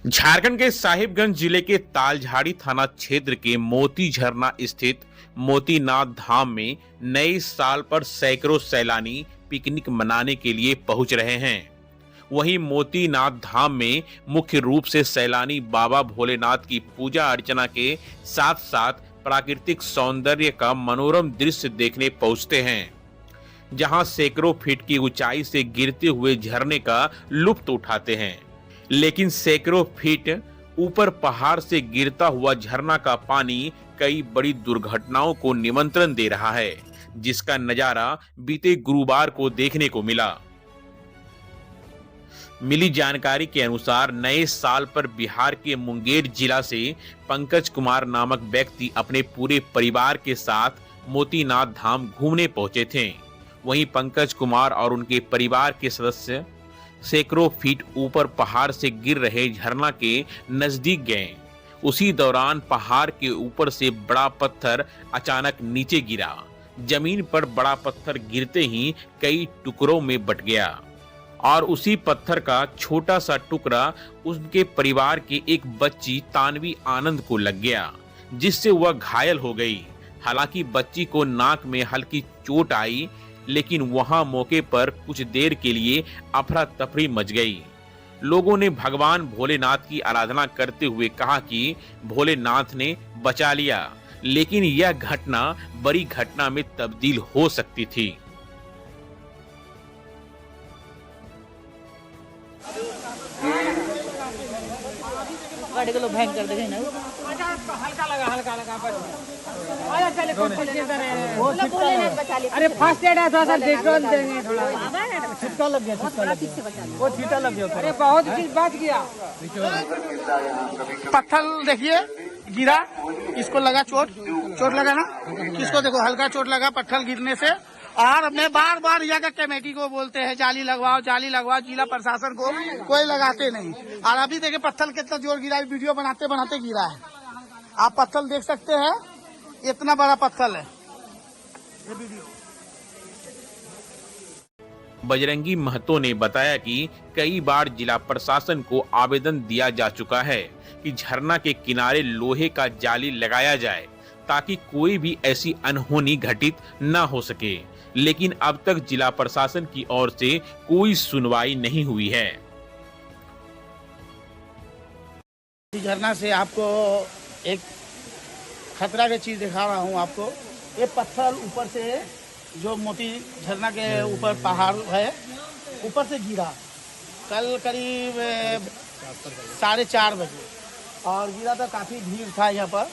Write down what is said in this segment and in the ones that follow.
झारखंड के साहिबगंज जिले के तालझाड़ी थाना क्षेत्र के मोती झरना स्थित मोतीनाथ धाम में नए साल पर सैकड़ों सैलानी पिकनिक मनाने के लिए पहुंच रहे हैं। वहीं मोतीनाथ धाम में मुख्य रूप से सैलानी बाबा भोलेनाथ की पूजा अर्चना के साथ साथ प्राकृतिक सौंदर्य का मनोरम दृश्य देखने पहुंचते हैं, जहां सैकड़ों फीट की ऊंचाई से गिरते हुए झरने का लुत्फ उठाते हैं। लेकिन सैकड़ों फीट ऊपर पहाड़ से गिरता हुआ झरना का पानी कई बड़ी दुर्घटनाओं को निमंत्रण दे रहा है, जिसका नजारा बीते गुरुवार को देखने को मिला। मिली जानकारी के अनुसार नए साल पर बिहार के मुंगेर जिला से पंकज कुमार नामक व्यक्ति अपने पूरे परिवार के साथ मोतीनाथ धाम घूमने पहुंचे थे। वहीं पंकज कुमार और उनके परिवार के सदस्य सैकड़ों फीट ऊपर पहाड़ से गिर रहे झरना के नजदीक गए। उसी दौरान पहाड़ के ऊपर से बड़ा पत्थर अचानक नीचे गिरा। जमीन पर बड़ा पत्थर गिरते ही कई टुकड़ों में बट गया और उसी पत्थर का छोटा सा टुकड़ा उनके परिवार की एक बच्ची तानवी आनंद को लग गया, जिससे वह घायल हो गई। हालांकि बच्ची को नाक में हल्की चोट आई, लेकिन वहां मौके पर कुछ देर के लिए अफरा तफरी मच गई। लोगों ने भगवान भोलेनाथ की आराधना करते हुए कहा कि भोलेनाथ ने बचा लिया, लेकिन यह घटना बड़ी घटना में तब्दील हो सकती थी। गाड़ी को लोग हैंग कर देंगे ना। हल्का लगा अरे फर्स्ट एड है, थोड़ा सा डेटॉल देंगे, थोड़ा छिटका लग गया, वो छीटा लग गया। अरे बहुत चीज बच गया। पत्थर देखिए गिरा, इसको लगा चोट लगा ना, किसको देखो हल्का चोट लगा पत्थर गिरने से। और मैं बार बार यहाँ का कमेटी को बोलते हैं जाली लगवाओ, जिला प्रशासन को कोई लगाते नहीं। और अभी देखिए पत्थर कितना जोर गिरा है, वीडियो बनाते बनाते गिरा है। आप पत्थर देख सकते हैं, इतना बड़ा पत्थर है ये वीडियो। बजरंगी महतो ने बताया कि कई बार जिला प्रशासन को आवेदन दिया जा चुका है कि झरना के किनारे लोहे का जाली लगाया जाए ताकि कोई भी ऐसी अनहोनी घटित न हो सके, लेकिन अब तक जिला प्रशासन की ओर से कोई सुनवाई नहीं हुई है। झरना से आपको एक खतरा की चीज दिखा रहा हूँ आपको। ये पत्थर ऊपर से जो मोती झरना के ऊपर पहाड़ है, ऊपर से गिरा कल करीब 4:30 बजे, और गिरा था, काफी भीड़ था यहाँ पर।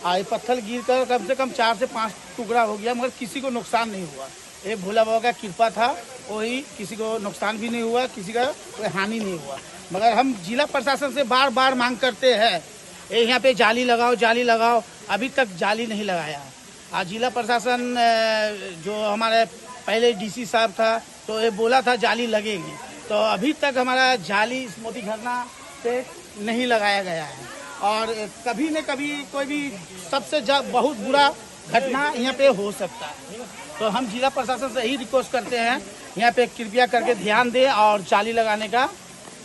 और पत्थर गिरकर कम से कम 4 से 5 टुकड़ा हो गया, मगर किसी को नुकसान नहीं हुआ। ये भोला बाबा का कृपा था, वही किसी को नुकसान भी नहीं हुआ, किसी का कोई हानि नहीं हुआ। मगर हम जिला प्रशासन से बार बार मांग करते हैं यहाँ पे जाली लगाओ, अभी तक जाली नहीं लगाया। आज जिला प्रशासन जो हमारे पहले डीसी साहब था, तो ये बोला था जाली लगेगी, तो अभी तक हमारा जाली इस मोती झरना पे नहीं लगाया गया है। और कभी न कभी कोई भी सबसे बहुत बुरा घटना यहाँ पे हो सकता है। तो हम जिला प्रशासन से यही रिक्वेस्ट करते हैं, यहाँ पे कृपया करके ध्यान दें और जाली लगाने का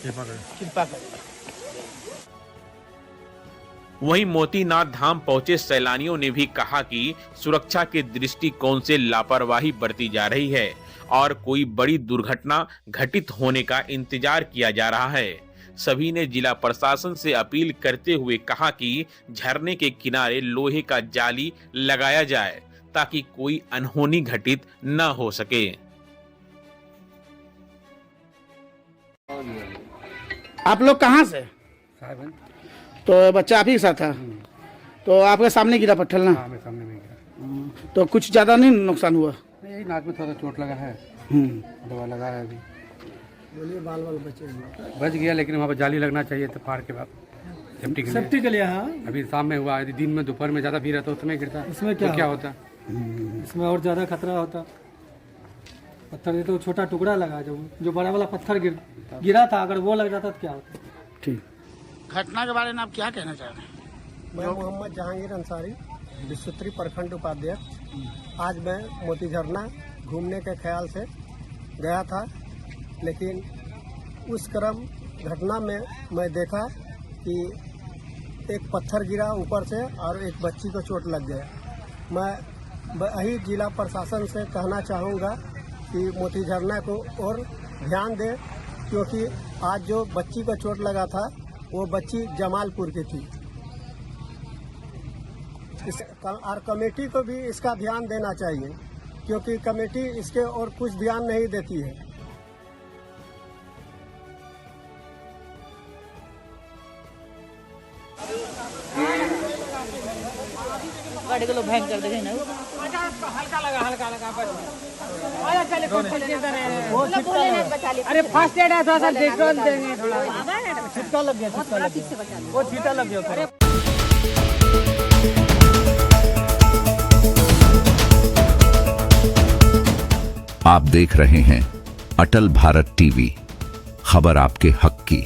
कृपा करें। वहीं मोतीनाथ धाम पहुंचे सैलानियों ने भी कहा कि सुरक्षा के दृष्टिकोण से लापरवाही बरती जा रही है और कोई बड़ी दुर्घटना घटित होने का इंतजार किया जा रहा है। सभी ने जिला प्रशासन से अपील करते हुए कहा कि झरने के किनारे लोहे का जाली लगाया जाए ताकि कोई अनहोनी घटित न हो सके। आप लोग कहाँ से? तो बच्चा आप ही के साथ था, तो आपके सामने गिरा पत्थर ना? हाँ, मेरे सामने में गिरा। तो कुछ ज्यादा नहीं नुकसान हुआ? यही नाक में थोड़ा चोट लगा है, दवा लगा है अभी। बोलिए बाल बच गया, लेकिन वहाँ पर जाली लगना चाहिए था पहाड़ के बाद, सेफ्टी के लिए। हाँ, अभी शाम में हुआ, यदि दिन में दोपहर में ज़्यादा भीड़ रहता उसमें गिरता, इसमें तो क्या होता? इसमें और ज़्यादा खतरा होता। पत्थर तो छोटा टुकड़ा लगा, जो बड़ा वाला पत्थर गिरा था, अगर वो लग जाता तो क्या होता? ठीक। घटना के बारे में आप क्या कहना चाह रहे हैं? मैं मोहम्मद जहांगीर अंसारी, विश्वोत्तरी प्रखंड उपाध्यक्ष। आज मैं मोती झरना घूमने के ख्याल से गया था, लेकिन उस क्रम घटना में मैं देखा कि एक पत्थर गिरा ऊपर से और एक बच्ची को चोट लग गया। मैं वही जिला प्रशासन से कहना चाहूँगा कि मोती झरना को और ध्यान दे, क्योंकि आज जो बच्ची को चोट लगा था वो बच्ची जमालपुर की थी। और कमेटी को भी इसका ध्यान देना चाहिए, क्योंकि कमेटी इसके और कुछ ध्यान नहीं देती है। गाड़ी को लोग भैंग कर देंगे ना। अरे फर्स्ट एड है, थोड़ा सा डेटॉल देंगे, थोड़ा छिटका लग गया, वो छीटा लग गया। आप देख रहे हैं अटल भारत टीवी, खबर आपके हक की।